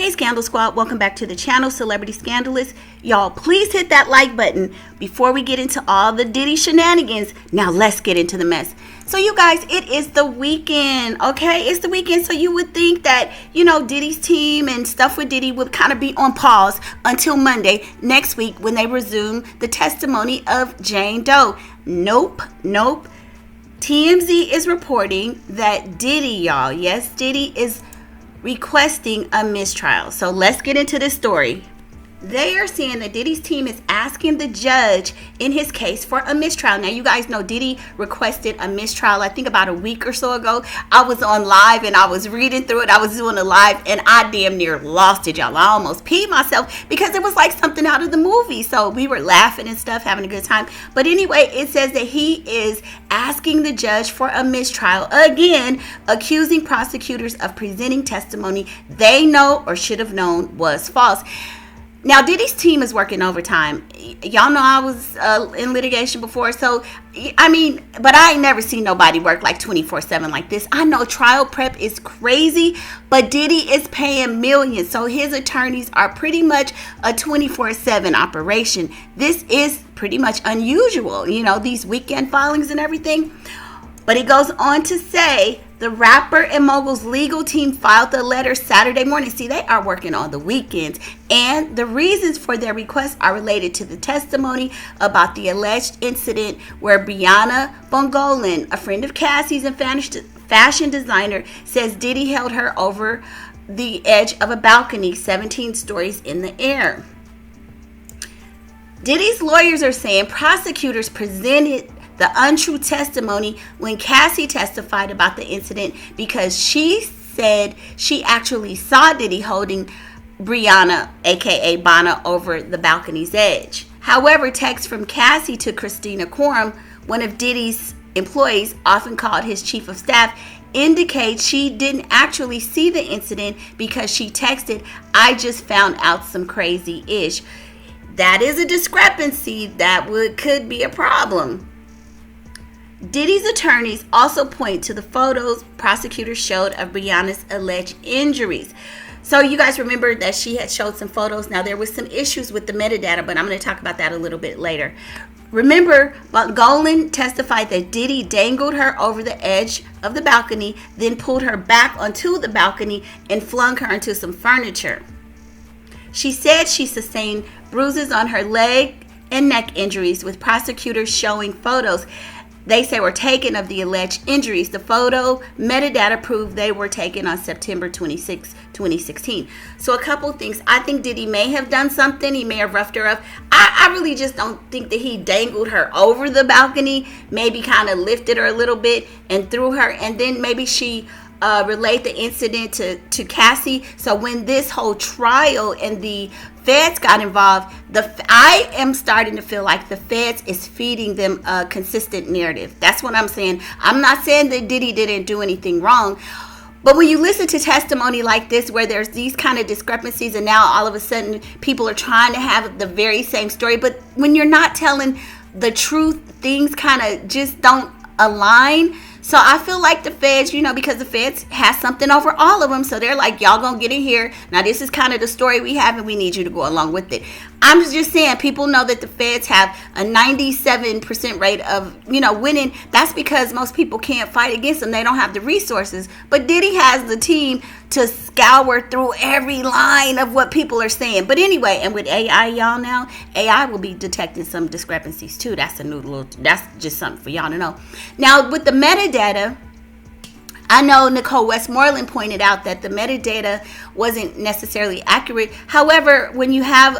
Hey Scandal Squad, welcome back to the channel, Celebrity Scandalous. Y'all, please hit that like button before we get into all the Diddy shenanigans. Now let's get into the mess. So you guys, it is the weekend, okay? It's the weekend, so you would think that, Diddy's team and stuff with Diddy would kind of be on pause until Monday next week when they resume the testimony of Jane Doe. Nope. TMZ is reporting that Diddy, y'all, yes, Diddy is requesting a mistrial. So let's get into this story. They are saying that Diddy's team is asking the judge in his case for a mistrial. Now, you guys know Diddy requested a mistrial, I think about a week or so ago. I was on live and I was reading through it. I was doing a live and I damn near lost it, y'all. I almost peed myself because it was like something out of the movie. So we were laughing and stuff, having a good time. But anyway, it says that he is asking the judge for a mistrial, again, accusing prosecutors of presenting testimony they know or should have known was false. Now, Diddy's team is working overtime. Y'all know I was in litigation before, but I ain't never seen nobody work like 24/7 like this. I know trial prep is crazy, but Diddy is paying millions, so his attorneys are pretty much a 24/7 operation. This is pretty much unusual, these weekend filings and everything. But it goes on to say the rapper and mogul's legal team filed the letter Saturday morning. See, they are working on the weekends. And the reasons for their request are related to the testimony about the alleged incident where Brianna Bongolan, a friend of Cassie's and fashion designer, says Diddy held her over the edge of a balcony 17 stories in the air. Diddy's lawyers are saying prosecutors presented the untrue testimony when Cassie testified about the incident because she said she actually saw Diddy holding Brianna, aka Bonna, over the balcony's edge. However, texts from Cassie to Christina Quorum, one of Diddy's employees, often called his chief of staff, indicate she didn't actually see the incident because she texted, "I just found out some crazy-ish." That is a discrepancy that could be a problem. Diddy's attorneys also point to the photos prosecutors showed of Brianna's alleged injuries. So you guys remember that she had showed some photos. Now, there was some issues with the metadata, but I'm going to talk about that a little bit later. Remember, Bongolan testified that Diddy dangled her over the edge of the balcony, then pulled her back onto the balcony and flung her into some furniture. She said she sustained bruises on her leg and neck injuries, with prosecutors showing photos they say were taken of the alleged injuries. The photo metadata proved they were taken on September 26, 2016. So a couple things. I think Diddy may have done something. He may have roughed her up. I really just don't think that he dangled her over the balcony. Maybe kind of lifted her a little bit and threw her. And then maybe she relayed the incident to Cassie. So when this whole trial and the feds got involved, I am starting to feel like the feds is feeding them a consistent narrative. That's what I'm saying. I'm not saying that Diddy didn't do anything wrong, but when you listen to testimony like this where there's these kind of discrepancies and now all of a sudden people are trying to have the very same story, but when you're not telling the truth, things kind of just don't align. So I feel like the feds, because the feds has something over all of them. So they're like, y'all gonna get in here. Now, this is kind of the story we have and we need you to go along with it. I'm just saying, people know that the feds have a 97% rate of, winning. That's because most people can't fight against them. They don't have the resources. But Diddy has the team to scour through every line of what people are saying. But anyway, and with AI, y'all now, AI will be detecting some discrepancies too. That's just something for y'all to know. Now, with the metadata, I know Nicole Westmoreland pointed out that the metadata wasn't necessarily accurate. However, when you have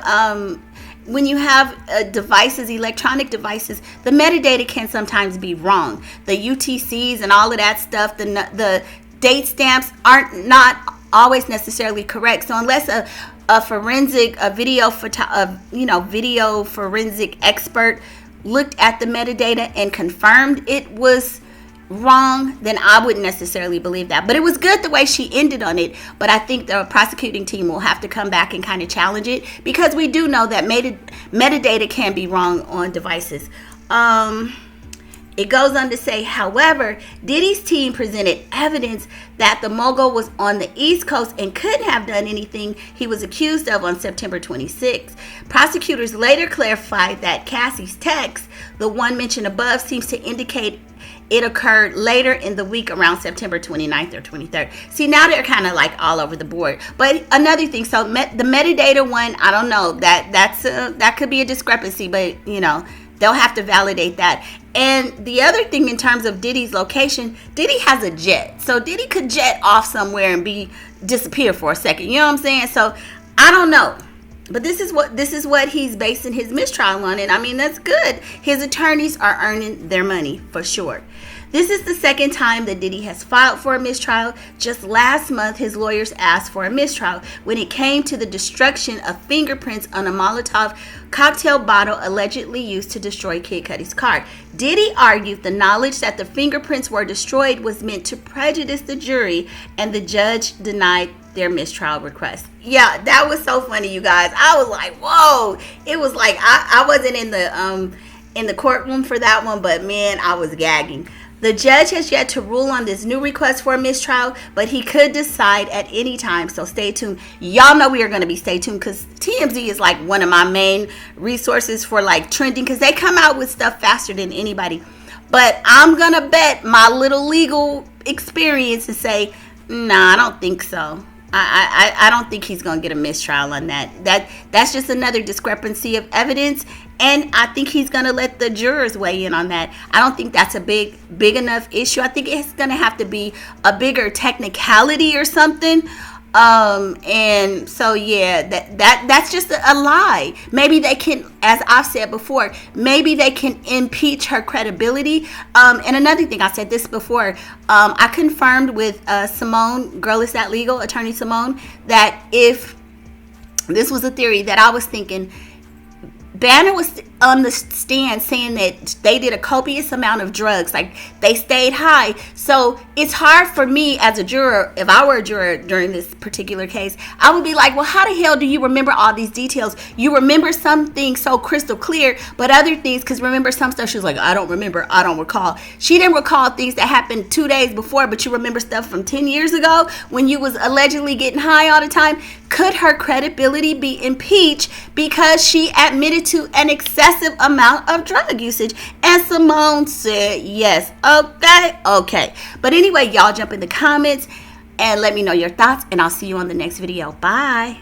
devices, electronic devices, the metadata can sometimes be wrong. The UTCs and all of that stuff, the date stamps aren't not always necessarily correct. So unless a video forensic expert looked at the metadata and confirmed it was wrong, then I wouldn't necessarily believe that. But it was good the way she ended on it. But I think the prosecuting team will have to come back and kind of challenge it, because we do know that metadata can be wrong on devices. It goes on to say, however, Diddy's team presented evidence that the mogul was on the East Coast and couldn't have done anything he was accused of on September 26. Prosecutors later clarified that Cassie's text, the one mentioned above, seems to indicate it occurred later in the week around September 29th or 23rd. See, now they're kind of like all over the board. But another thing, so the metadata one, I don't know. That could be a discrepancy, but, you know, they'll have to validate that. And the other thing in terms of Diddy's location, Diddy has a jet. So Diddy could jet off somewhere and disappear for a second. You know what I'm saying? So I don't know. But this is what he's basing his mistrial on. And I mean, that's good. His attorneys are earning their money for sure. This is the second time that Diddy has filed for a mistrial. Just last month, his lawyers asked for a mistrial when it came to the destruction of fingerprints on a Molotov cocktail bottle allegedly used to destroy Kid Cudi's car. Diddy argued the knowledge that the fingerprints were destroyed was meant to prejudice the jury, and the judge denied their mistrial request. Yeah, that was so funny, you guys. I was like, whoa. It was like I wasn't in the courtroom for that one, but man, I was gagging. The judge has yet to rule on this new request for a mistrial, but he could decide at any time, so stay tuned. Y'all know we are going to be stay tuned because TMZ is like one of my main resources for like trending because they come out with stuff faster than anybody. But I'm going to bet my little legal experience and say, nah, I don't think so. I don't think he's going to get a mistrial on that. That's just another discrepancy of evidence, and I think he's going to let the jurors weigh in on that. I don't think that's a big enough issue. I think it's going to have to be a bigger technicality or something. And so yeah, that's just a lie. Maybe they can, as I've said before, maybe they can impeach her credibility. And another thing, I said this before, I confirmed with Simone, Girl Is That Legal, attorney Simone, that if this was a theory that I was thinking, Banner was on the stand saying that they did a copious amount of drugs, like they stayed high. So it's hard for me as a juror, if I were a juror during this particular case, I would be like, well, how the hell do you remember all these details? You remember some things so crystal clear, but other things, because remember some stuff, she was like, I don't remember, I don't recall. She didn't recall things that happened 2 days before, but you remember stuff from 10 years ago when you was allegedly getting high all the time. Could her credibility be impeached because she admitted to an excessive amount of drug usage? And Simone said yes. Okay. But anyway, y'all jump in the comments and let me know your thoughts, and I'll see you on the next video. Bye.